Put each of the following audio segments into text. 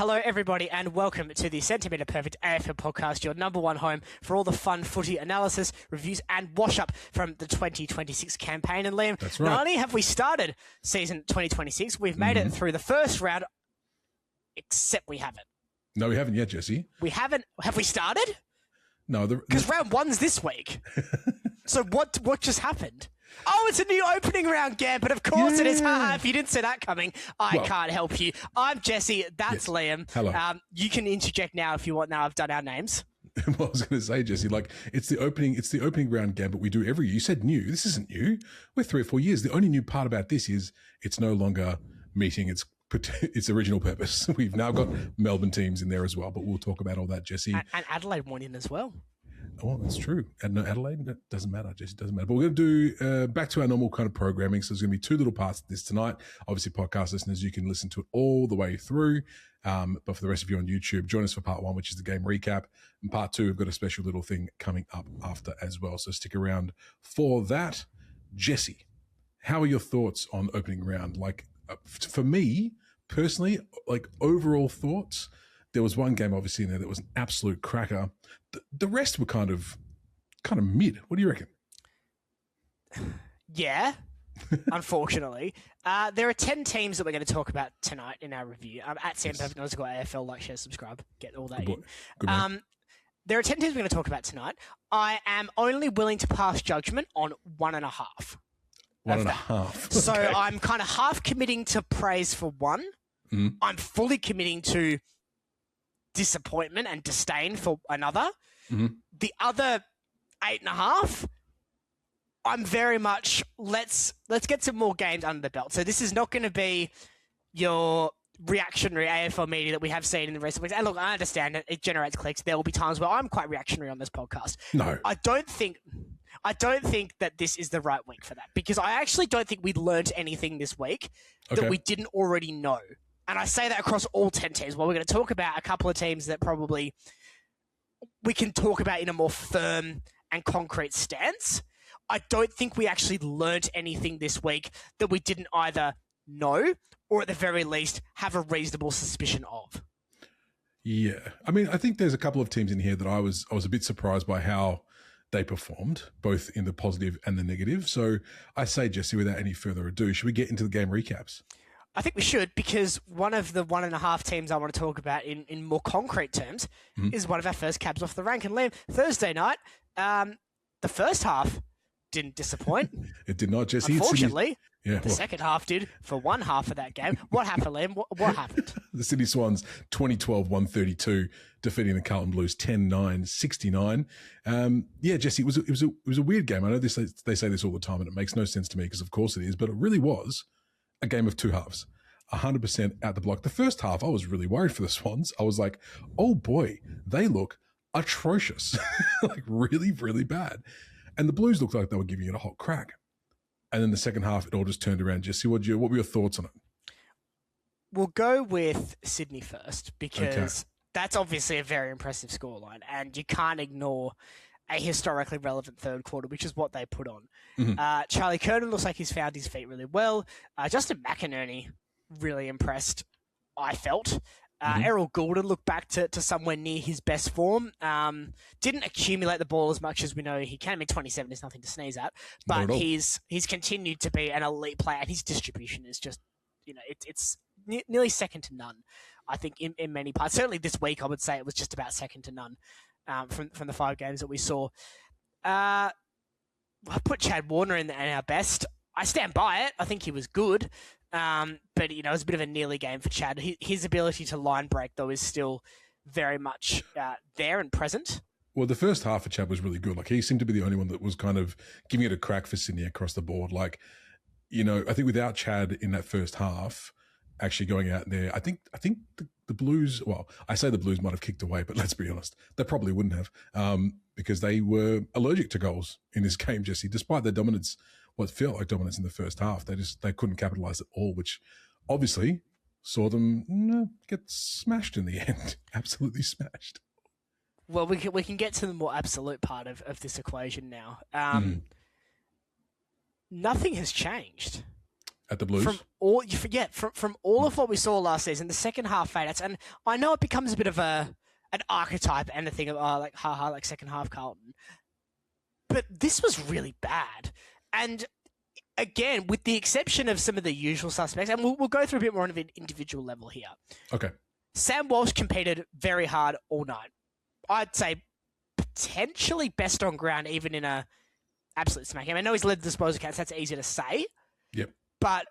Hello, everybody, and welcome to the Centimetre Perfect AFL podcast, your number one home for all the fun footy analysis, reviews, and wash-up from the 2026 campaign. And Liam, That's right. Not only have we started season 2026, we've made it through the first round, except we haven't. No, we haven't yet, Jesse. We haven't. Have we started? No. Because round one's this week. So what just happened? Oh, it's a new opening round, Gam, but of course it is. If you didn't see that coming, I can't help you. I'm Jesse. That's Liam. Hello. You can interject now if you want. Now I've done our names. Well, I was going to say, Jesse, it's the opening round game, but we do every year. You said new. This isn't new. We're 3 or 4 years. The only new part about this is it's no longer meeting its original purpose. We've now got Melbourne teams in there as well, but we'll talk about all that, Jesse. And Adelaide won in as well. Oh, that's true. And no, Adelaide, that doesn't matter, Jesse, doesn't matter. But we're going to do back to our normal kind of programming. So there's going to be 2 little parts to this tonight. Obviously, podcast listeners, you can listen to it all the way through. But for the rest of you on YouTube, join us for part 1, which is the game recap. And part 2, we've got a special little thing coming up after as well. So stick around for that. Jesse, how are your thoughts on opening round? For me, personally, overall thoughts, there was one game obviously in there that was an absolute cracker. The rest were kind of mid. What do you reckon? Yeah, unfortunately. There are 10 teams that we're going to talk about tonight in our review. At @SamPerfect_AFL, like, share, subscribe, get all that in. There are 10 teams we're going to talk about tonight. I am only willing to pass judgment on 1.5. 1.5. So Okay. I'm kind of half committing to praise for 1. Mm. I'm fully committing to disappointment and disdain for another. Mm-hmm. The other 8.5, I'm very much let's get some more games under the belt. So this is not going to be your reactionary AFL media that we have seen in the recent weeks. And look, I understand it generates clicks. There will be times where I'm quite reactionary on this podcast. No, I don't think that this is the right week for that, because I actually don't think we learned anything this week that we didn't already know. And I say that across all 10 teams. Well, we're going to talk about a couple of teams that probably we can talk about in a more firm and concrete stance. I don't think we actually learnt anything this week that we didn't either know or at the very least have a reasonable suspicion of. Yeah. I mean, I think there's a couple of teams in here that I was a bit surprised by how they performed, both in the positive and the negative. So I say, Jesse, without any further ado, should we get into the game recaps? I think we should, because one of the 1.5 teams I want to talk about in more concrete terms is one of our first cabs off the rank. And Liam, Thursday night, the first half didn't disappoint. It did not, Jesse. Unfortunately, the second half did for one half of that game. What happened, Liam? What happened? The Sydney Swans 2012-132 defeating the Carlton Blues 10-9-69. Jesse, it was a weird game. I know they say this all the time, and it makes no sense to me because of course it is, but it really was a game of 2 halves, 100% out the block. The first half, I was really worried for the Swans. I was like, oh boy, they look atrocious, really, really bad. And the Blues looked like they were giving it a hot crack. And then the second half, it all just turned around. Jesse, what were your thoughts on it? We'll go with Sydney first, because that's obviously a very impressive scoreline, and you can't ignore a historically relevant third quarter, which is what they put on. Mm-hmm. Charlie Curtin looks like he's found his feet really well. Justin McInerney really impressed, I felt. Errol Goulden looked back to somewhere near his best form. Didn't accumulate the ball as much as we know he can. I mean, 27 is nothing to sneeze at, but he's continued to be an elite player, and his distribution is just, it's nearly second to none, I think, in many parts. Certainly this week, I would say it was just about second to none. From the 5 games that we saw. I put Chad Warner in our best. I stand by it. I think he was good. But, it was a bit of a nearly game for Chad. His ability to line break, though, is still very much there and present. Well, the first half of Chad was really good. He seemed to be the only one that was kind of giving it a crack for Sydney across the board. I think without Chad in that first half, actually going out there, I think the Blues, well, I say the Blues might have kicked away, but let's be honest, they probably wouldn't have, because they were allergic to goals in this game, Jesse, despite their dominance, what felt like dominance in the first half. They couldn't capitalize at all, which obviously saw them get smashed in the end. Absolutely smashed. Well, we can get to the more absolute part of this equation now. Nothing has changed. at the Blues. From all of what we saw last season, the second half fade-outs, and I know it becomes a bit of an archetype and a thing of like second half Carlton, but this was really bad. And again, with the exception of some of the usual suspects, and we'll go through a bit more on an individual level here. Okay. Sam Walsh competed very hard all night. I'd say potentially best on ground, even in a absolute smack game. I know he's led the disposal counts. That's easy to say. Yep. But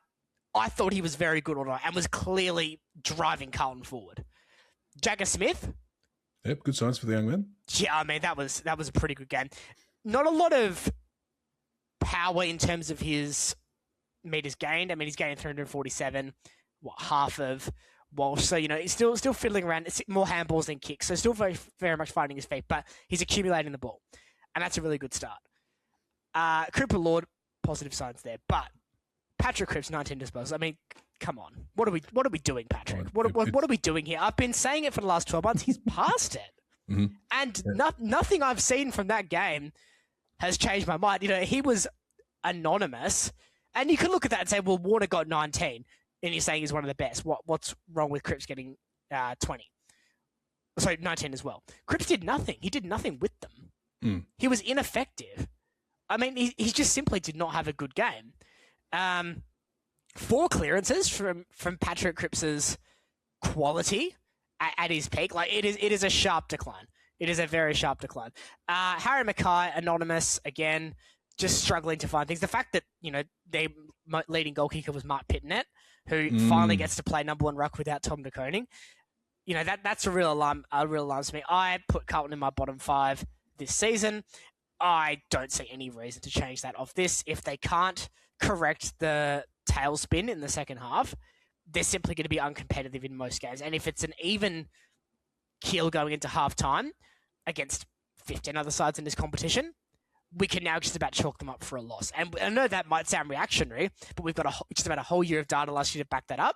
I thought he was very good all night and was clearly driving Carlton forward. Jagger Smith. Yep, good signs for the young man. Yeah, I mean, that was a pretty good game. Not a lot of power in terms of his meters gained. I mean, he's gained 347, half of Walsh. So, he's still fiddling around. It's more handballs than kicks. So still very, very much finding his feet, but he's accumulating the ball. And that's a really good start. Cooper Lord, positive signs there. But Patrick Cripps, 19 disposals. I mean, come on. What are we doing, Patrick? What are we doing here? I've been saying it for the last 12 months. He's past it. Mm-hmm. And nothing I've seen from that game has changed my mind. He was anonymous. And you could look at that and say, well, Warner got 19. And you're saying he's one of the best. What's wrong with Cripps getting 20? So 19 as well. Cripps did nothing. He did nothing with them. Mm. He was ineffective. I mean, he just simply did not have a good game. 4 clearances from Patrick Cripps's quality at his peak. Like it is a sharp decline. It is a very sharp decline. Harry Mackay, anonymous again, just struggling to find things. The fact that their leading goal kicker was Mark Pitnet, who finally gets to play number 1 ruck without Tom de Koning. That's a real alarm. To me. I put Carlton in my bottom 5 this season. I don't see any reason to change that off this. If they can't correct the tailspin in the second half, they're simply going to be uncompetitive in most games. And if it's an even keel going into half-time against 15 other sides in this competition, we can now just about chalk them up for a loss. And I know that might sound reactionary, but we've got just about a whole year of data last year to back that up.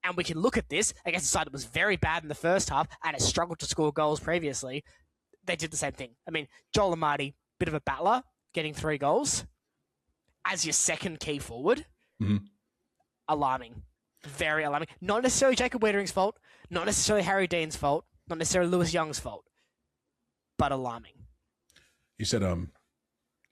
And we can look at this against a side that was very bad in the first half and has struggled to score goals previously. They did the same thing. I mean, Joel Amati, bit of a battler, getting 3 goals as your second key forward. Mm-hmm. Alarming. Very alarming. Not necessarily Jacob Wiedering's fault, not necessarily Harry Dean's fault, not necessarily Lewis Young's fault, but alarming. You said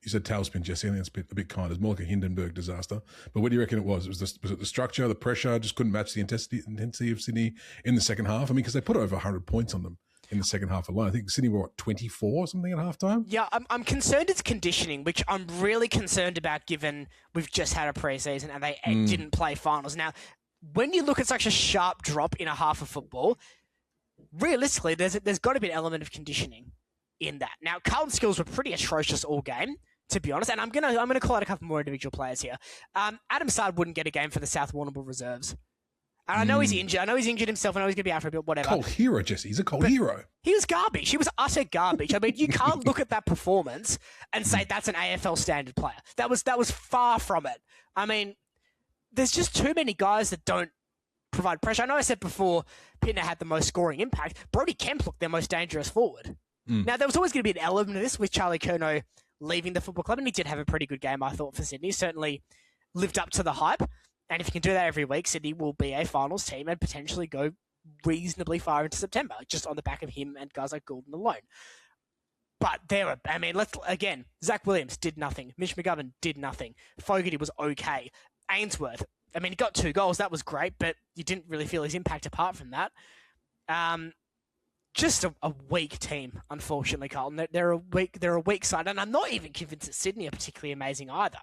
tailspin, Jesse. I think that's a bit kind. It's more like a Hindenburg disaster. But what do you reckon it was? Was it the structure, the pressure, just couldn't match the intensity of Sydney in the second half? I mean, because they put over 100 points on them in the second half alone. I think Sydney were, 24 or something at halftime? Yeah, I'm concerned it's conditioning, which I'm really concerned about given we've just had a preseason and they didn't play finals. Now, when you look at such a sharp drop in a half of football, realistically, there's got to be an element of conditioning in that. Now, Carlton's skills were pretty atrocious all game, to be honest, and I'm gonna call out a couple more individual players here. Adam Sard wouldn't get a game for the South Warrnambool reserves. And I know he's injured. I know he's injured himself. I know he's going to be out for a bit, whatever. Cold hero, Jesse. He's a cold hero. He was garbage. He was utter garbage. I mean, you can't look at that performance and say that's an AFL standard player. That was far from it. I mean, there's just too many guys that don't provide pressure. I know I said before Pitner had the most scoring impact. Brody Kemp looked their most dangerous forward. Now, there was always going to be an element of this with Charlie Curnow leaving the football club, and he did have a pretty good game, I thought, for Sydney. Certainly lived up to the hype. And if you can do that every week, Sydney will be a finals team and potentially go reasonably far into September, just on the back of him and guys like Goulden alone. But Zach Williams did nothing. Mitch McGovern did nothing. Fogarty was okay. Ainsworth, I mean, he got 2 goals. That was great, but you didn't really feel his impact apart from that. Just a weak team, unfortunately, Carlton. They're a weak side, and I'm not even convinced that Sydney are particularly amazing either.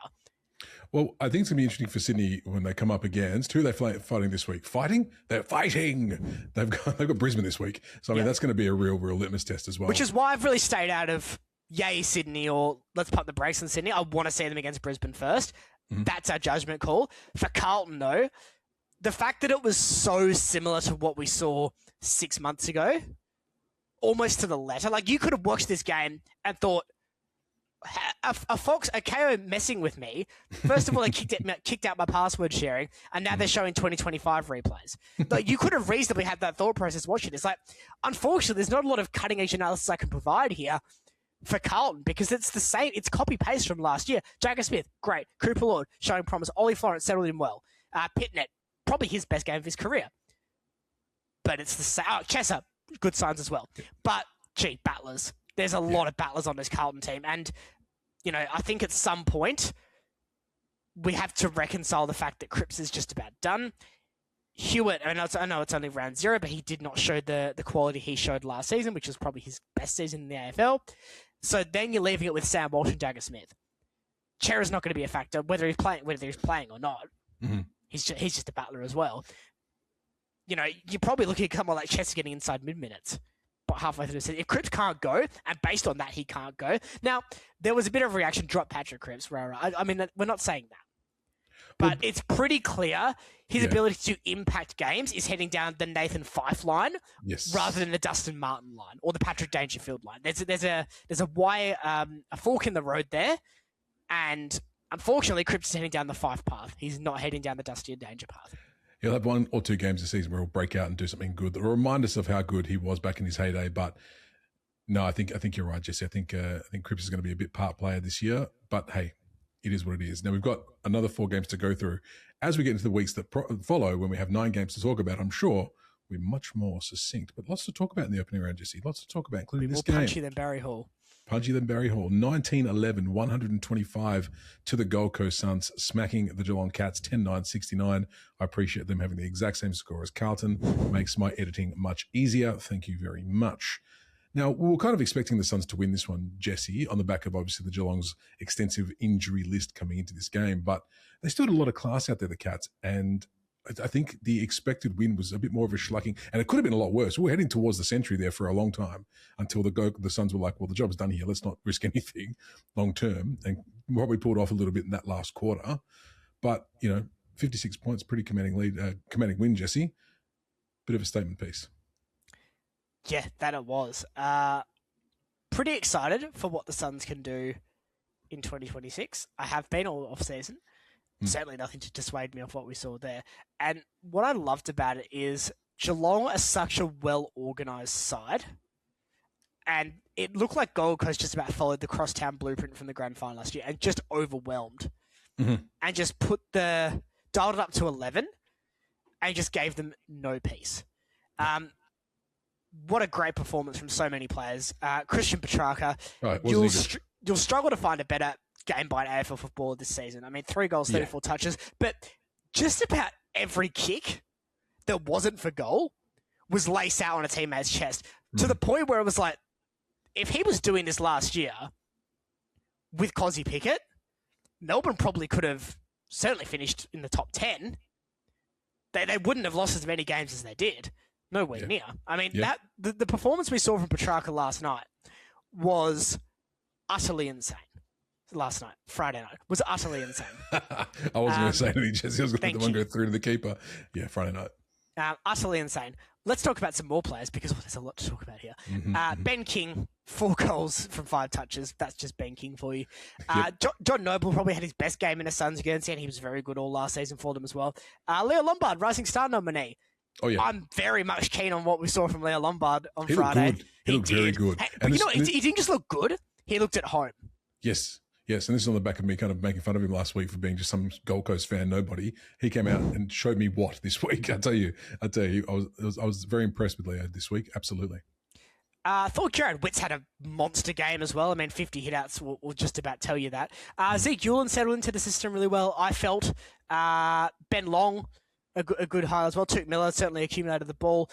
Well, I think it's going to be interesting for Sydney when they come up against. Who are they fighting this week? Fighting? They're fighting. They've got Brisbane this week. So, I mean, that's going to be a real litmus test as well. Which is why I've really stayed out of yay Sydney or let's pump the brakes on Sydney. I want to see them against Brisbane first. Mm-hmm. That's our judgment call. For Carlton, though, the fact that it was so similar to what we saw 6 months ago, almost to the letter. Like, you could have watched this game and thought, a KO messing with me. First of all, they kicked out my password sharing, and now they're showing 2025 replays. Like, you could have reasonably had that thought process watching. It's like, unfortunately, there's not a lot of cutting edge analysis I can provide here for Carlton because it's the same. It's copy paste from last year. Jagger Smith, great. Cooper Lord showing promise. Ollie Florence settled in well. Pitnet, probably his best game of his career. But it's the same. Chesser, good signs as well. But, gee, battlers. There's a lot of battlers on this Carlton team. And, I think at some point, we have to reconcile the fact that Cripps is just about done. Hewitt, I know it's only round 0, but he did not show the quality he showed last season, which was probably his best season in the AFL. So then you're leaving it with Sam Walsh and Jagger Smith. Chera's not going to be a factor, whether he's playing or not. Mm-hmm. He's just a battler as well. You're probably looking at someone like Chester getting inside mid-minutes, but halfway through the season. If Cripps can't go, and based on that, he can't go. Now, there was a bit of a reaction, drop Patrick Cripps. I mean, we're not saying that. But it's pretty clear his ability to impact games is heading down the Nathan Fyfe line rather than the Dustin Martin line or the Patrick Dangerfield line. There's a fork in the road there, and unfortunately, Cripps is heading down the Fyfe path. He's not heading down the Dusty and Danger path. He'll have 1 or 2 games this season where he'll break out and do something good that will remind us of how good he was back in his heyday. But no, I think you're right, Jesse. I think Cripps is going to be a bit part player this year. But hey, it is what it is. Now, we've got another 4 games to go through. As we get into the weeks that follow, when we have 9 games to talk about, I'm sure we're much more succinct. But lots to talk about in the opening round, Jesse. Lots to talk about, including this game. Punchy than Barry Hall. 19-11, 125 to the Gold Coast Suns, smacking the Geelong Cats 10-9, 69. I appreciate them having the exact same score as Carlton. Makes my editing much easier. Thank you very much. Now, we were kind of expecting the Suns to win this one, Jesse, on the back of obviously the Geelong's extensive injury list coming into this game, but they still had a lot of class out there, the Cats, and I think the expected win was a bit more of a schlucking, and it could have been a lot worse. We were heading towards the century there for a long time until the Suns were like, well, the job's done here. Let's not risk anything long term, and probably pulled off a little bit in that last quarter. But, 56 points, pretty commanding win, Jesse. Bit of a statement piece. Yeah, that it was. Pretty excited for what the Suns can do in 2026. I have been all off-season. Certainly nothing to dissuade me of what we saw there. And what I loved about it is Geelong are such a well-organised side. And it looked like Gold Coast just about followed the crosstown blueprint from the grand final last year and just overwhelmed. Mm-hmm. And just dialed it up to 11 and just gave them no peace. What a great performance from so many players. Christian Petrarca, you'll struggle to find a better game by an AFL footballer this season. I mean, 3 goals, 34 touches, but just about every kick that wasn't for goal was laced out on a teammate's chest to the point where it was like, if he was doing this last year with Cozzy Pickett, Melbourne probably could have certainly finished in the top 10. They wouldn't have lost as many games as they did. Nowhere near. I mean, the performance we saw from Petrarca last night was utterly insane. Friday night, was utterly insane. I wasn't going to say anything, Jesse. I was going to let the one go through to the keeper. Yeah, Friday night. Utterly insane. Let's talk about some more players because there's a lot to talk about here. Ben King, 4 goals from 5 touches. That's just Ben King for you. John Noble probably had his best game in the Suns against, and he was very good all last season for them as well. Leo Lombard, Rising Star nominee. Oh, yeah. I'm very much keen on what we saw from Leo Lombard on Friday. He looked very good. But he didn't just look good. He looked at home. Yes. And this is on the back of me kind of making fun of him last week for being just some Gold Coast fan, nobody. He came out and showed me what this week. I tell you, I was very impressed with Leo this week. Absolutely. I thought Jared Witts had a monster game as well. I mean, 50 hitouts will just about tell you that. Zeke Ulan settled into the system really well. I felt Ben Long, a good hire as well. Tuke Miller certainly accumulated the ball.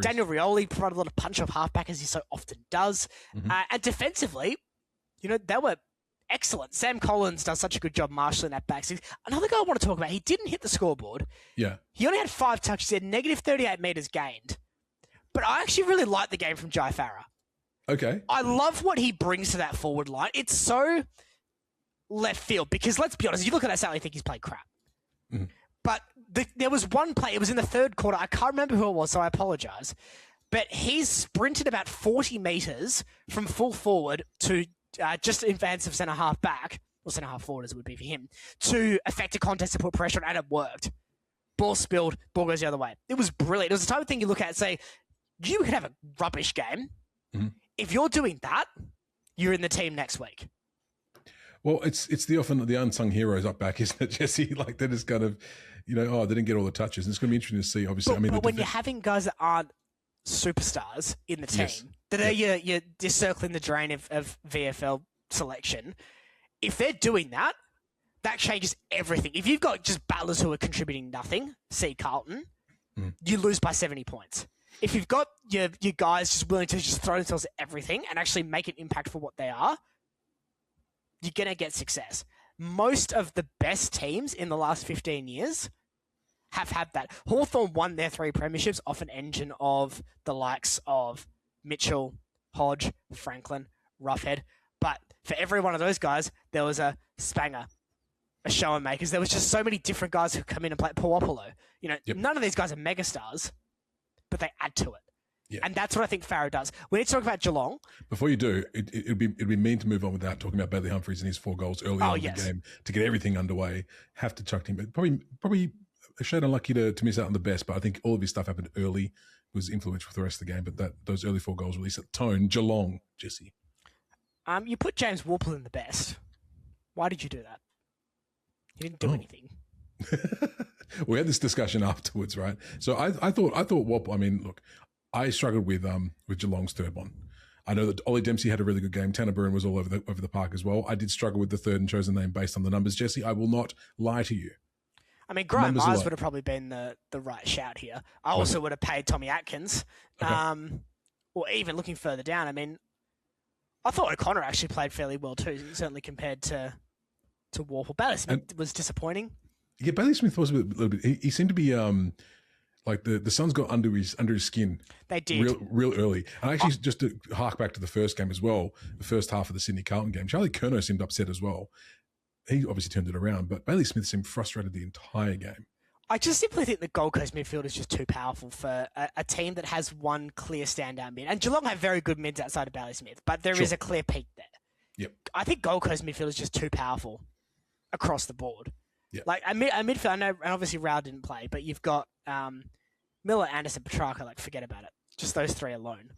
Daniel Rioli provided a lot of punch-off halfback, as he so often does. And defensively, they were excellent. Sam Collins does such a good job marshalling that back six. Another guy I want to talk about, he didn't hit the scoreboard. Yeah. He only had 5 touches. He had negative 38 metres gained. But I actually really like the game from Jai Farah. Okay. I love what he brings to that forward line. It's so left field because, let's be honest, you look at that stat, you think he's played crap. But there was one play, it was in the 3rd quarter. I can't remember who it was, so I apologise. But he sprinted about 40 metres from full forward to just in advance of centre-half back, or centre-half forward as it would be for him, to affect a contest to put pressure on, and it worked. Ball spilled, ball goes the other way. It was brilliant. It was the type of thing you look at and say, you could have a rubbish game. If you're doing that, you're in the team next week. Well, it's the often the unsung heroes up back, isn't it, Jesse? Like, that is kind of, they didn't get all the touches. And it's going to be interesting to see, obviously. But when you're having guys that aren't superstars in the team, that are you're circling the drain of VFL selection, if they're doing that, that changes everything. If you've got just battlers who are contributing nothing, see Carlton, you lose by 70 points. If you've got your guys just willing to just throw themselves at everything and actually make an impact for what they are, you're going to get success. Most of the best teams in the last 15 years have had that. Hawthorn won their 3 premierships off an engine of the likes of Mitchell, Hodge, Franklin, Roughhead. But for every one of those guys, there was a Spanger, a show and makers. There was just so many different guys who come in and play. Puopolo. None of these guys are megastars, but they add to it. Yeah. And that's what I think Farah does. We need to talk about Geelong. Before you do, it'd be mean to move on without talking about Bailey Humphries and his 4 goals early on in the game to get everything underway. Have to chuck him. Probably a shade unlucky to miss out on the best, but I think all of his stuff happened early, was influential for the rest of the game. But those early 4 goals really set the tone. Geelong, Jesse. You put James Warple in the best. Why did you do that? He didn't do anything. We had this discussion afterwards, right? So I thought Warple. Look, I struggled with Geelong's third one. I know that Ollie Dempsey had a really good game. Tanner Bruin was all over the park as well. I did struggle with the third and chosen name based on the numbers. Jesse, I will not lie to you. Grant Myers would have probably been the right shout here. I also would have paid Tommy Atkins. Okay. Or even looking further down, I thought O'Connor actually played fairly well too, certainly compared to Warple. Bailey Smith was disappointing. Yeah, Bailey Smith was a little bit. He seemed to be like the Suns got under his skin. They did real early. And actually, just to hark back to the first game as well, the first half of the Sydney Carlton game, Charlie Curnow seemed upset as well. He obviously turned it around, but Bailey Smith seemed frustrated the entire game. I just simply think the Gold Coast midfield is just too powerful for a team that has one clear standout mid. And Geelong have very good mids outside of Bailey Smith, but there is a clear peak there. Yep. I think Gold Coast midfield is just too powerful across the board. Yep. Like a midfield, I know, and obviously Rao didn't play, but you've got Miller, Anderson, Petrarca. Like, forget about it. Just those 3 alone.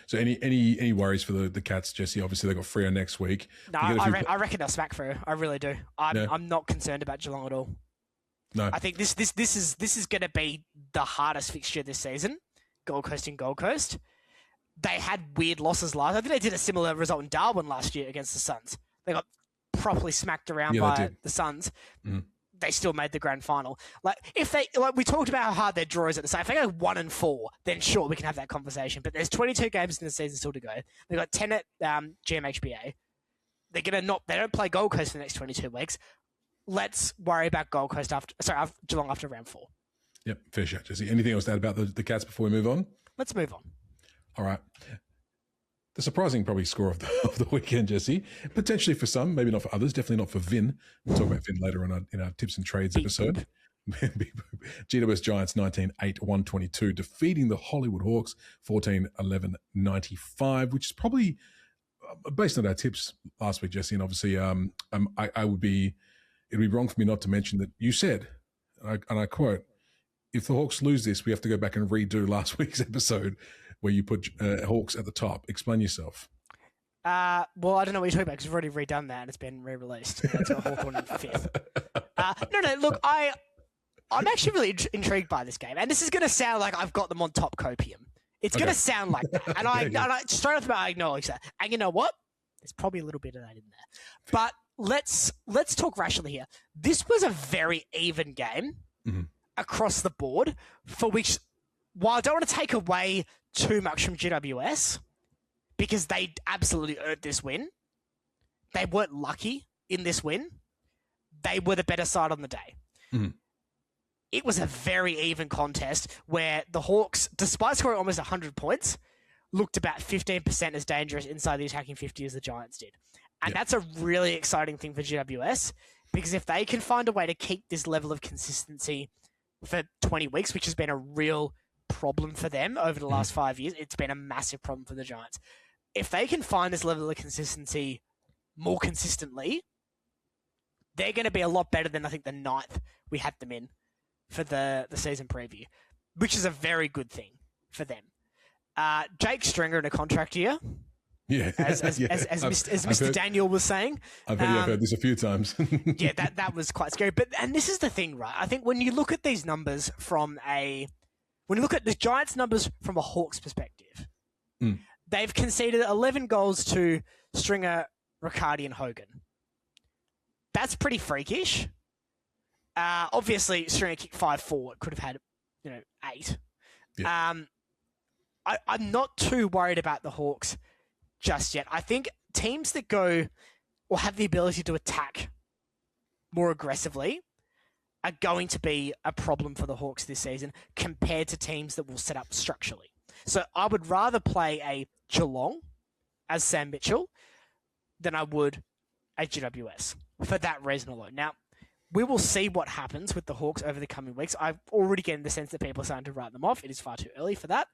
So any worries for the Cats, Jesse? Obviously, they've got Freo next week. No, I reckon they'll smack Freo. I really do. I'm not concerned about Geelong at all. No. I think this is going to be the hardest fixture this season. Gold Coast and Gold Coast. They had weird losses last. I think they did a similar result in Darwin last year against the Suns. They got properly smacked around by the Suns. Mm. They still made the grand final. We talked about how hard their draw is at the same. If they go 1-4, then sure, we can have that conversation. But there's 22 games in the season still to go. They've got 10 at GMHBA. They don't play Gold Coast for the next 22 weeks. Let's worry about Geelong after round 4. Yep, fair shot, Jesse. Anything else to add about the Cats before we move on? Let's move on. All right. The surprising probably score of the weekend, Jesse. Potentially for some, maybe not for others. Definitely not for Vin. We'll talk about Vin later in our tips and trades episode. GWS Giants 19-8-122, defeating the Hollywood Hawks 14-11-95, which is probably based on our tips last week, Jesse. And obviously, it'd be wrong for me not to mention that you said, and I quote, if the Hawks lose this, we have to go back and redo last week's episode where you put Hawks at the top. Explain yourself. Well, I don't know what you're talking about because we've already redone that and it's been re-released. That's a Hawthorn in 5th. No, look, I'm actually really intrigued by this game. And this is going to sound like I've got them on top copium. It's going to sound like that. And I straight off the bat, I acknowledge that. And you know what? There's probably a little bit of that in there. But let's talk rationally here. This was a very even game across the board, for which, while I don't want to take away too much from GWS, because they absolutely earned this win, they weren't lucky in this win. They were the better side on the day. Mm-hmm. It was a very even contest where the Hawks, despite scoring almost 100 points, looked about 15% as dangerous inside the attacking 50 as the Giants did. And that's a really exciting thing for GWS, because if they can find a way to keep this level of consistency for 20 weeks, which has been a real problem for them over the last 5 years, it's been a massive problem for the Giants. If they can find this level of consistency more consistently, they're going to be a lot better than I think the 9th we had them in for the season preview, which is a very good thing for them. Jake Stringer in a contract year, Yeah. as Mr. Daniel was saying. I've heard this a few times. Yeah, that was quite scary. And this is the thing, right? I think when you look at these numbers when you look at the Giants' numbers from a Hawks perspective, they've conceded 11 goals to Stringer, Riccardi, and Hogan. That's pretty freakish. Obviously, Stringer kicked 5 forward, could have had, 8. Yeah. I'm not too worried about the Hawks just yet. I think teams that go or have the ability to attack more aggressively are going to be a problem for the Hawks this season compared to teams that will set up structurally. So I would rather play a Geelong as Sam Mitchell than I would a GWS for that reason alone. Now, we will see what happens with the Hawks over the coming weeks. I've already getting the sense that people are starting to write them off. It is far too early for that.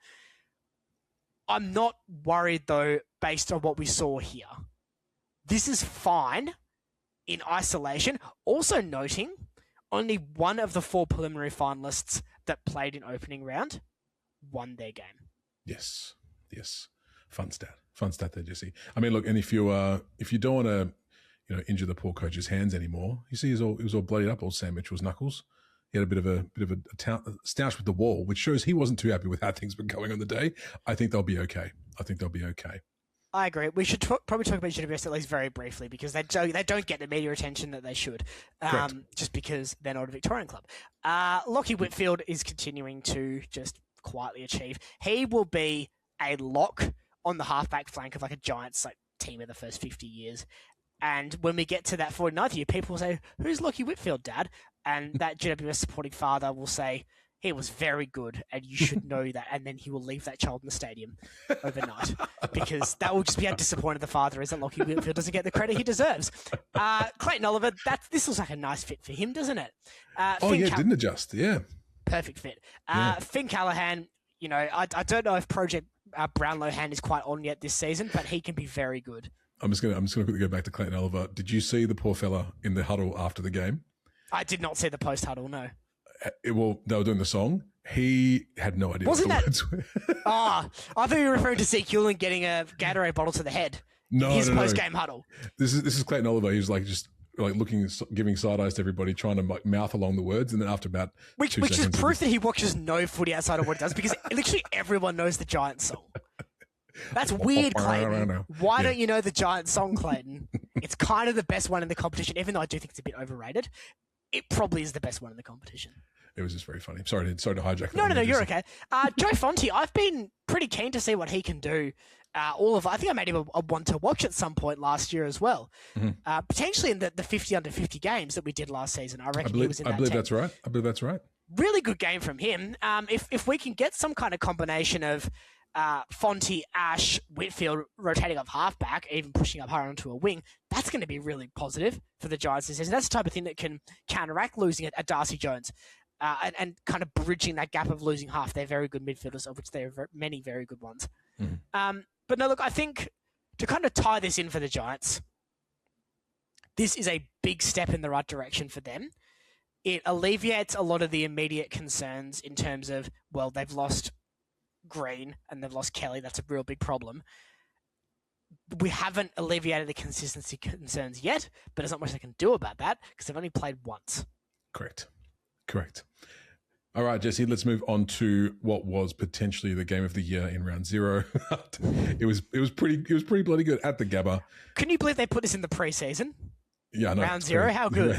I'm not worried, though, based on what we saw here. This is fine in isolation. Also noting, only one of the 4 preliminary finalists that played in opening round won their game. Yes. Fun stat there, Jesse. I mean, look, and if you don't want to, injure the poor coach's hands anymore, you see, he was all bloodied up, all Sam Mitchell's knuckles. He had a bit of a stouch with the wall, which shows he wasn't too happy with how things were going on the day. I think they'll be okay. I agree. We should probably talk about GWS at least very briefly because they don't get the media attention that they should, just because they're not a Victorian club. Lockie Whitfield is continuing to just quietly achieve. He will be a lock on the halfback flank of like a Giants team in the first 50 years. And when we get to that 49th year, people will say, "Who's Lockie Whitfield, Dad?" And that GWS supporting father will say, "He was very good, and you should know that." And then he will leave that child in the stadium overnight because that will just be how disappointed the father is that Lockie Whitfield doesn't get the credit he deserves. Clayton Oliver, this looks like a nice fit for him, doesn't it? Didn't adjust. Yeah, perfect fit. Finn Callahan, I don't know if Project Brownlow hand is quite on yet this season, but he can be very good. I'm just gonna quickly go back to Clayton Oliver. Did you see the poor fella in the huddle after the game? I did not see the post huddle. No. They were doing the song. He had no idea. Wasn't what the that? words were. I thought you were referring to Zeke Hewlin getting a Gatorade bottle to the head. His post-game huddle. This is Clayton Oliver. He was just looking, giving side eyes to everybody, trying to mouth along the words, and then after about which is proof that he watches no footy outside of what he does because literally everyone knows the Giants song. That's weird, Clayton. Why don't you know the Giants song, Clayton? It's kind of the best one in the competition, even though I do think it's a bit overrated. It probably is the best one in the competition. It was just very funny. Sorry to hijack. No, you're okay. Joe Fonte, I've been pretty keen to see what he can do. I think I made him a one to watch at some point last year as well. Mm-hmm. Potentially in the 50 under 50 games that we did last season. I reckon he was in that. I believe that's right. Really good game from him. If we can get some kind of combination of Fonte, Ash, Whitfield rotating off halfback, even pushing up higher onto a wing, that's going to be really positive for the Giants this season. That's the type of thing that can counteract losing a Darcy Jones and kind of bridging that gap of losing half. They're very good midfielders, of which there are many very good ones. Mm-hmm. But no, look, I think to kind of tie this in for the Giants, this is a big step in the right direction for them. It alleviates a lot of the immediate concerns in terms of, well, they've lost Green and they've lost Kelly. That's a real big problem. We haven't alleviated the consistency concerns yet, but there's not much they can do about that because they've only played once. Correct. All right, Jesse, let's move on to what was potentially the game of the year in round 0. It was pretty bloody good at the Gabba. Can you believe they put this in the preseason? Yeah, no, round 0, how good.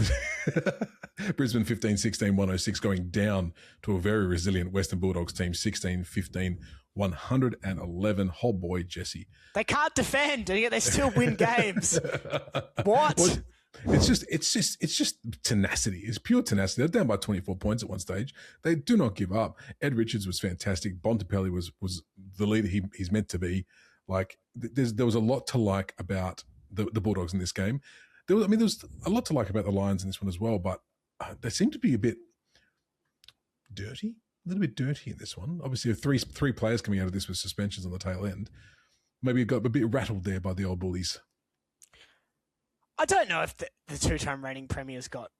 Brisbane 15-16-106 going down to a very resilient Western Bulldogs team 16-15 111. Oh boy, Jesse. They can't defend and yet they still win games. What? Well, it's just tenacity. It's pure tenacity. They're down by 24 points at one stage. They do not give up. Ed Richards was fantastic. Bontempelli was the leader he's meant to be. There was a lot to like about the Bulldogs in this game. There was a lot to like about the Lions in this one as well, but they seem to be a little bit dirty in this one. Obviously, three players coming out of this with suspensions on the tail end. Maybe it got a bit rattled there by the old bullies. I don't know if the two-time reigning premiers got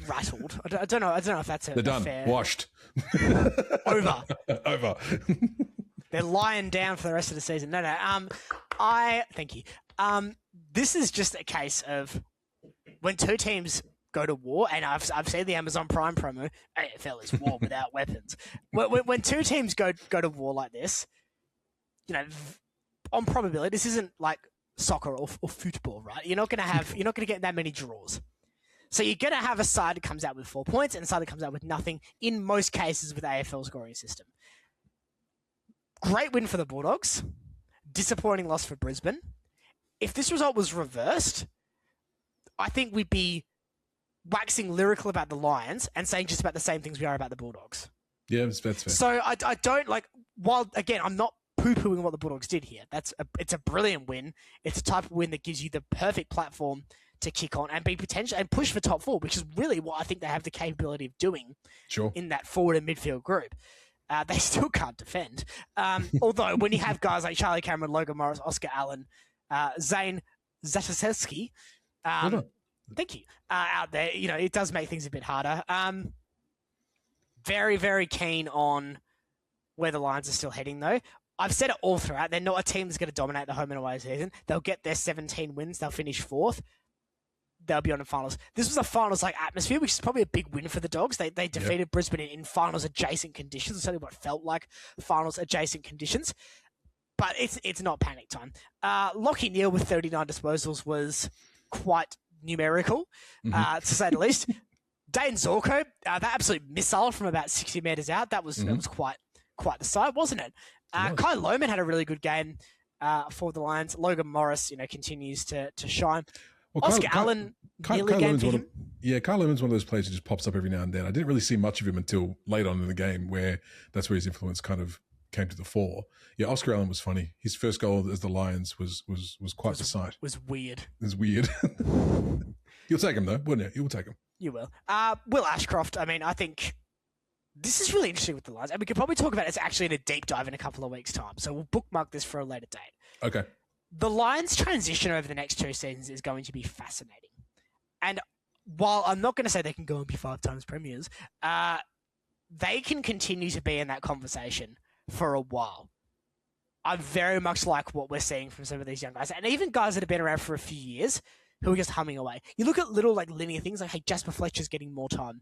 rattled. I don't know if that's They're done. Fair... Washed. Over. Over. They're lying down for the rest of the season. No. Thank you. This is just a case of when two teams go to war, and I've seen the Amazon Prime promo. AFL is war without weapons. When two teams go to war like this, on probability, this isn't like soccer or football, right? You're not going to get that many draws. So you're going to have a side that comes out with 4 points and a side that comes out with nothing, in most cases with AFL scoring system. Great win for the Bulldogs. Disappointing loss for Brisbane. If this result was reversed, I think we'd be waxing lyrical about the Lions and saying just about the same things we are about the Bulldogs. Yeah, that's fair. So I don't while again, I'm not poo-pooing what the Bulldogs did here. It's a brilliant win. It's a type of win that gives you the perfect platform to kick on and be potential and push for top 4, which is really what I think they have the capability of doing in that forward and midfield group. They still can't defend. Although when you have guys like Charlie Cameron, Logan Morris, Oscar Allen, Zane Zatasevsky, thank you, out there, it does make things a bit harder. Very, very keen on where the Lions are still heading, though. I've said it all throughout. They're not a team that's going to dominate the home and away season. They'll get their 17 wins. They'll finish 4th. They'll be on the finals. This was a finals-like atmosphere, which is probably a big win for the Dogs. They defeated Brisbane in finals-adjacent conditions, certainly what felt like finals-adjacent conditions. But it's not panic time. Lachie Neale with 39 disposals was quite numerical, to say the least. Dane Zorko, that absolute missile from about 60 metres out, that was quite the sight, wasn't it? Kai Lohmann had a really good game for the Lions. Logan Morris, continues to shine. Well, Oscar Allen nearly game for him. Kai Lohmann's one of those players who just pops up every now and then. I didn't really see much of him until late on in the game, where that's where his influence kind of came to the fore. Yeah, Oscar Allen was funny. His first goal as the Lions was quite the sight. Was weird. It was weird. You'll take him though, wouldn't you? You'll take him. You will. Will Ashcroft, I think this is really interesting with the Lions, and we could probably talk about it actually in a deep dive in a couple of weeks' time. So we'll bookmark this for a later date. Okay. The Lions' transition over the next 2 seasons is going to be fascinating. And while I'm not going to say they can go and be 5 times premiers, they can continue to be in that conversation for a while. I very much like what we're seeing from some of these young guys, and even guys that have been around for a few years who are just humming away. You look at little linear things like, hey, Jasper Fletcher's getting more time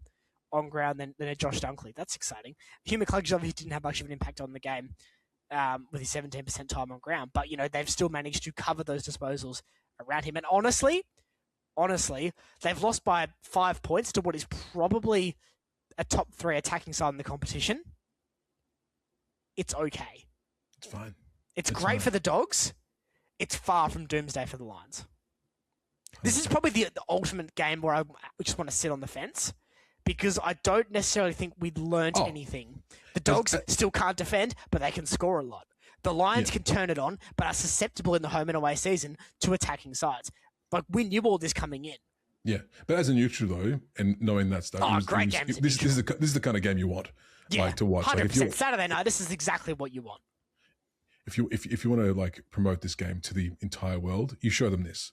on ground than a Josh Dunkley. That's exciting. Hugh McCluggage obviously didn't have much of an impact on the game with his 17% time on ground, but they've still managed to cover those disposals around him. And honestly, they've lost by 5 points to what is probably a top 3 attacking side in the competition. It's okay. It's fine. It's great for the Dogs. It's far from doomsday for the Lions. This is probably the ultimate game where I just want to sit on the fence, because I don't necessarily think we'd learned anything. The Dogs still can't defend, but they can score a lot. The Lions can turn it on, but are susceptible in the home and away season to attacking sides. We knew all this coming in. Yeah, but as a neutral though, and knowing that stuff, great game. This is the kind of game you want, to watch. 100%. Saturday night, this is exactly what you want. If you want to promote this game to the entire world, you show them this.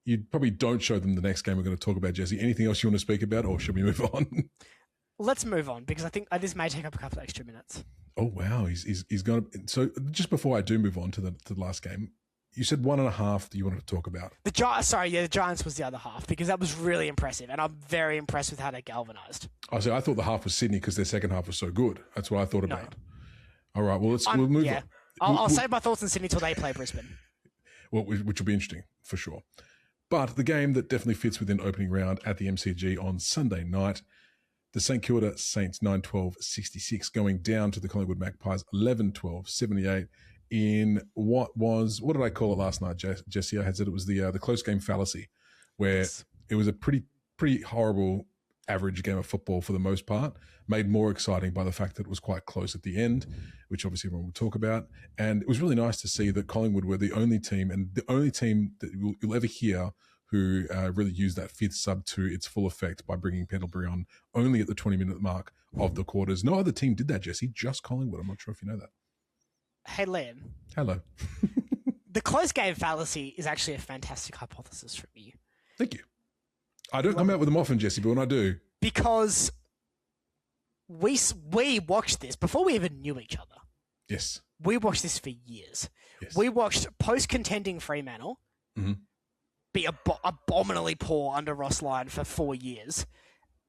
You probably don't show them the next game we're going to talk about, Jesse. Anything else you want to speak about, or should we move on? Let's move on, because I think this may take up a couple of extra minutes. Oh wow, he's going to. So just before I do move on to the last game, you said 1.5 that you wanted to talk about. The Giants was the other half, because that was really impressive, and I'm very impressed with how they galvanised. I thought the half was Sydney because their second half was so good. That's what I thought about. All right, well we'll move on. I'll save my thoughts on Sydney till they play Brisbane. Well, which will be interesting for sure. But the game that definitely fits within opening round at the MCG on Sunday night, the St Kilda Saints 9-12-66 going down to the Collingwood Magpies 11-12-78 in what did I call it last night, Jesse? I had said it was the close game fallacy, where it was a pretty horrible average game of football for the most part, made more exciting by the fact that it was quite close at the end, which obviously everyone will talk about. And it was really nice to see that Collingwood were the only team, and the only team that you'll ever hear who really used that 5th sub to its full effect by bringing Pendlebury on only at the 20-minute mark of the quarters. No other team did that, Jesse, just Collingwood. I'm not sure if you know that. Hey, Liam. Hello. The close game fallacy is actually a fantastic hypothesis from you. Thank you. I don't come out with them often, Jesse, but when I do. Because we watched this before we even knew each other. Yes. We watched this for years. Yes. We watched post-contending Fremantle be abominably poor under Ross Lyon for 4 years.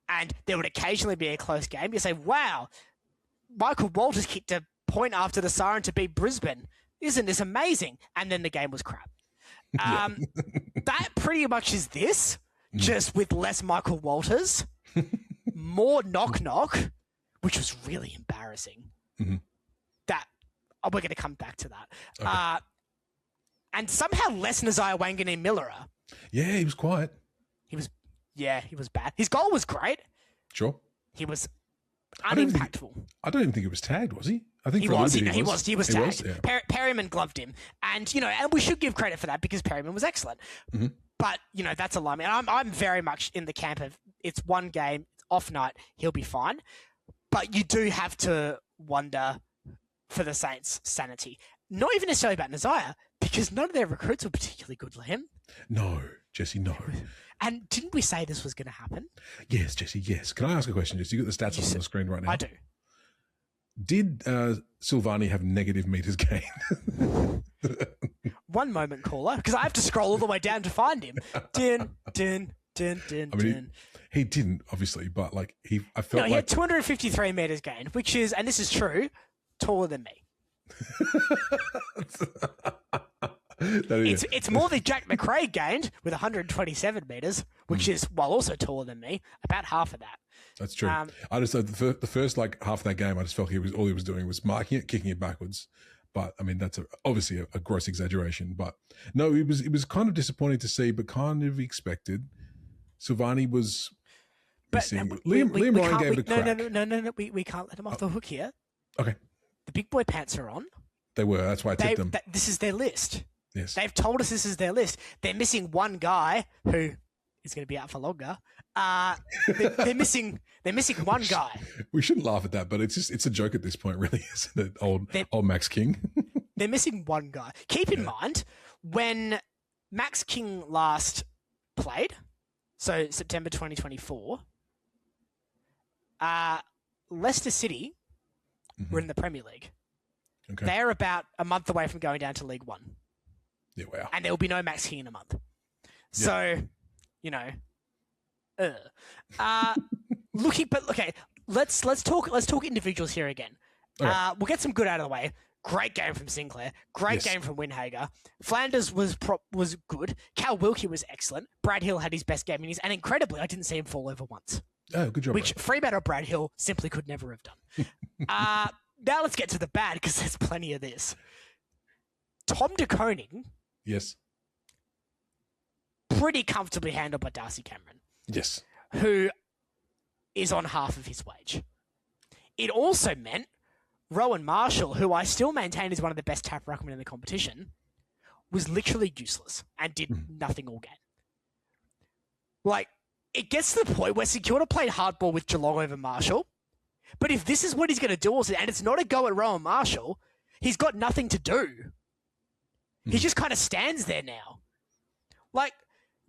And there would occasionally be a close game. You say, wow, Michael Walters kicked a point after the siren to beat Brisbane. Isn't this amazing? And then the game was crap. That pretty much is this, just with less Michael Walters, more knock-knock, which was really embarrassing. That we're going to come back to that. Okay. And somehow less Nazaya Wanganeen-Millera. Yeah, he was quiet. He was bad. His goal was great. Sure. He was unimpactful. I don't even think it was tagged, was he? I think he was tagged. Yeah. Perryman gloved him. And, and we should give credit for that because Perryman was excellent. But, that's a lie. I'm very much in the camp of it's one game, off night, he'll be fine. But you do have to wonder for the Saints' sanity. Not even necessarily about Nazaya, because none of their recruits were particularly good, Liam. No, Jesse, no. And didn't we say this was going to happen? Yes, Jesse, yes. Can I ask a question, Jesse? You got the stats up on the screen right now. I do. Did Silvani have negative meters gained? One moment, caller, because I have to scroll all the way down to find him. He didn't, obviously, but I felt he had 253 meters gained, which is, and this is true, taller than me. It's more than Jack McRae gained with 127 meters, which is, while also taller than me, about half of that. That's true. I just thought the first half of that game, I just felt all he was doing was marking it, kicking it backwards. But I mean, that's obviously a gross exaggeration. But no, it was kind of disappointing to see, but kind of expected. Silvani was missing. Liam Ryan gave it a crack. No. We can't let him off the hook here. Okay. The big boy pants are on. They were. That's why I tipped them. This is their list. Yes. They've told us this is their list. They're missing one guy who is going to be out for longer. They're missing one guy. We shouldn't laugh at that, but it's a joke at this point, really, isn't it? Old Max King. They're missing one guy. Keep in mind, when Max King last played, so September 2024, Leicester City were in the Premier League. Okay. They're about a month away from going down to League One. Yeah, wow. And there will be no Max King in a month. So, let's talk individuals here again. Okay. We'll get some good out of the way. Great game from Sinclair. Great game from Winhager. Flanders was good. Cal Wilkie was excellent. Brad Hill had his best game and incredibly, I didn't see him fall over once. Oh, good job. Which Fremantle or Brad Hill simply could never have done. Now let's get to the bad because there's plenty of this. Tom de Koning. Yes. Pretty comfortably handled by Darcy Cameron. Yes. Who is on half of his wage. It also meant Rowan Marshall, who I still maintain is one of the best tap ruckmen in the competition, was literally useless and did nothing all game. It gets to the point where Security played hardball with Geelong over Marshall, but if this is what he's going to do, and it's not a go at Rowan Marshall, he's got nothing to do. He just kind of stands there now.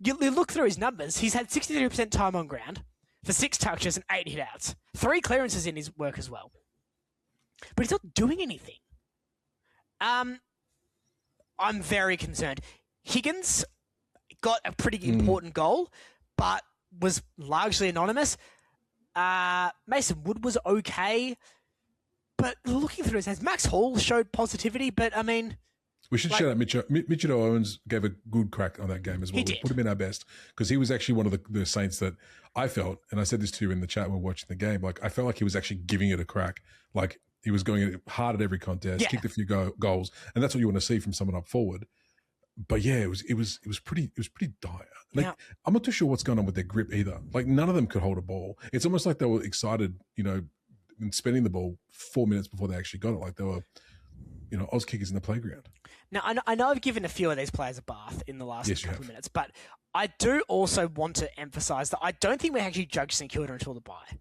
You look through his numbers, he's had 63% time on ground for 6 touches and 8 hit-outs. 3 clearances in his work as well. But he's not doing anything. I'm very concerned. Higgins got a pretty important goal, but was largely anonymous. Mason Wood was okay. But looking through his hands, Max Hall showed positivity, but I mean... We should shout out Mitchell Owens gave a good crack on that game as well. We put him in our best because he was actually one of the Saints that I felt, and I said this to you in the chat when we were watching the game, I felt like he was actually giving it a crack. He was going hard at every contest, kicked a few goals, and that's what you want to see from someone up forward. But yeah, it was pretty dire. I'm not too sure what's going on with their grip either. None of them could hold a ball. It's almost like they were excited, in spending the ball 4 minutes before they actually got it. They were, Oz kickers in the playground. Now, I know I've given a few of these players a bath in the last couple of minutes, but I do also want to emphasise that I don't think we actually judge St Kilda until the bye.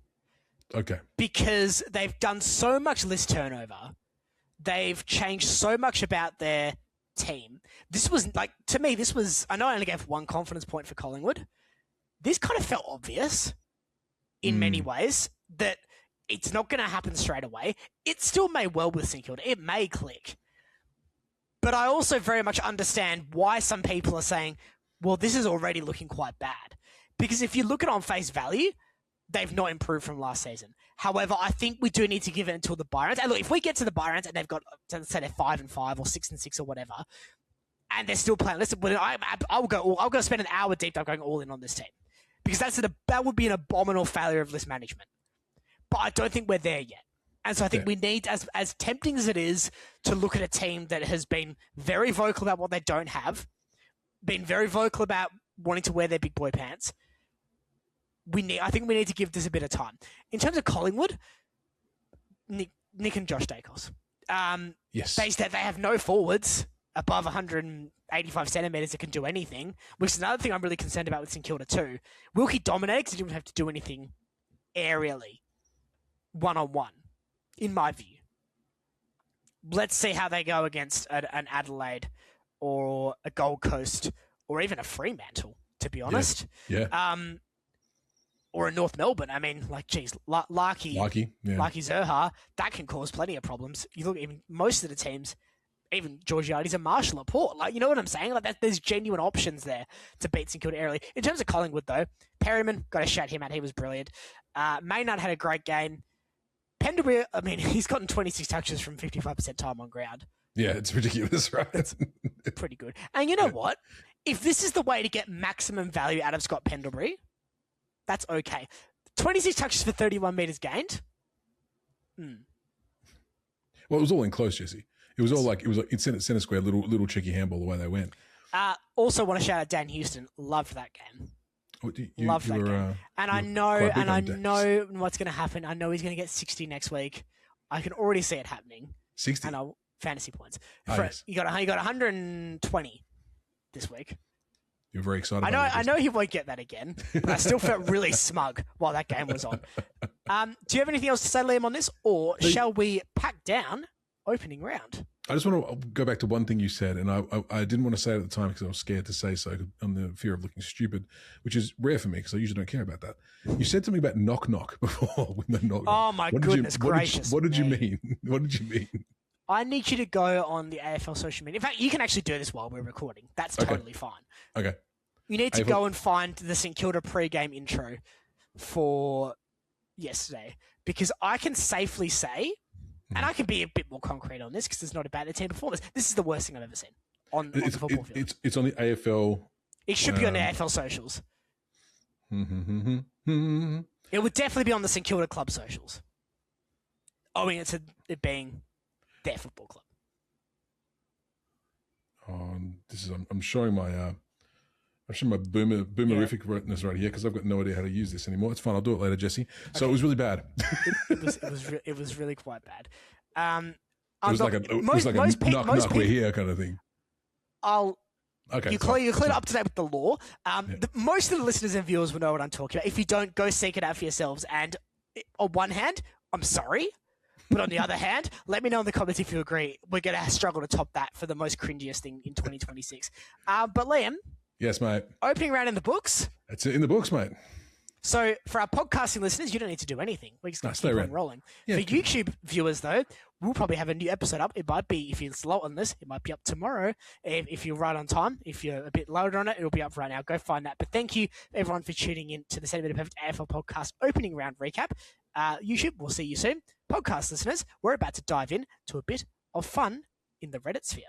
Okay. Because they've done so much list turnover. They've changed so much about their team. This was, to me, I know I only gave 1 confidence point for Collingwood. This kind of felt obvious in many ways that It's not going to happen straight away. It still may well with St Kilda. It may click. But I also very much understand why some people are saying, well, this is already looking quite bad. Because if you look at it on face value, they've not improved from last season. However, I think we do need to give it until the bye rounds. And look, if we get to the bye rounds and they've got, let's say they're 5-5 or 6-6 or whatever, and they're still playing, listen, I'll go spend an hour deep dive going all in on this team. Because that would be an abominable failure of list management. But I don't think we're there yet. And so I think we need, as tempting as it is, to look at a team that has been very vocal about what they don't have, been very vocal about wanting to wear their big boy pants. I think we need to give this a bit of time. In terms of Collingwood, Nick and Josh Dacos. Yes. They have no forwards above 185 centimetres that can do anything, which is another thing I'm really concerned about with St Kilda too. Wilkie dominated because he didn't have to do anything aerially, one-on-one, in my view. Let's see how they go against an Adelaide or a Gold Coast or even a Fremantle, to be honest. Yeah. Or a North Melbourne. I mean, like, geez, Larky Zerha, that can cause plenty of problems. You look, even most of the teams, even Georgiades and Marshall at Port. Like, you know what I'm saying? Like, there's genuine options there to beat St Kilda early. In terms of Collingwood, though, Perryman, got to shout him out. He was brilliant. Maynard had a great game. Pendlebury, I mean, he's gotten 26 touches from 55% time on ground. Yeah, it's ridiculous, right? It's pretty good. And you know what? If this is the way to get maximum value out of Scott Pendlebury, that's okay. 26 touches for 31 metres gained. Well, it was all in close, Jesse. It was all like in centre square, little cheeky handball the way they went. Also want to shout out Dan Houston. Loved that game. Loved that game. And I know what's going to happen. I know he's going to get 60 next week. I can already see it happening. 60? And fantasy points. Yes. You got 120 this week. You're very excited. I know he won't get that again, but I still felt really smug while that game was on. Do you have anything else to say, Liam, on this, or shall we pack down opening round? I just want to go back to one thing you said, and I didn't want to say it at the time because I was scared to say so on the fear of looking stupid, which is rare for me because I usually don't care about that. You said something about knock before. Oh my goodness gracious! What did you mean? What did you mean? I need you to go on the AFL social media. In fact, you can actually do this while we're recording. That's totally fine. Okay. You need to go and find the St Kilda pre-game intro for yesterday, because I can safely say, and I can be a bit more concrete on this because it's not about the team performance. This is the worst thing I've ever seen on the football field. It's on the AFL. It should be on the AFL socials. It would definitely be on the St Kilda club socials, owing it to it being their football club. I'm showing my boomerific-ness right here because I've got no idea how to use this anymore. It's fine. I'll do it later, Jesse. So it was really bad. It was really quite bad. It was like a knock, we're here kind of thing. You clear up to date with the law. Most of the listeners and viewers will know what I'm talking about. If you don't, go seek it out for yourselves. And on one hand, I'm sorry. But on the other hand, let me know in the comments if you agree. We're going to struggle to top that for the most cringiest thing in 2026. But Liam. Yes, mate. Opening round in the books. It's in the books, mate. So for our podcasting listeners, you don't need to do anything. We're just going to keep on rolling. Yeah, for YouTube viewers, though, we'll probably have a new episode up. It might be, if you're slow on this, it might be up tomorrow. If you're right on time, if you're a bit lower on it, it'll be up right now. Go find that. But thank you, everyone, for tuning in to the Centimetre Perfect AFL podcast opening round recap. YouTube, we'll see you soon. Podcast listeners, we're about to dive in to a bit of fun in the Reddit sphere.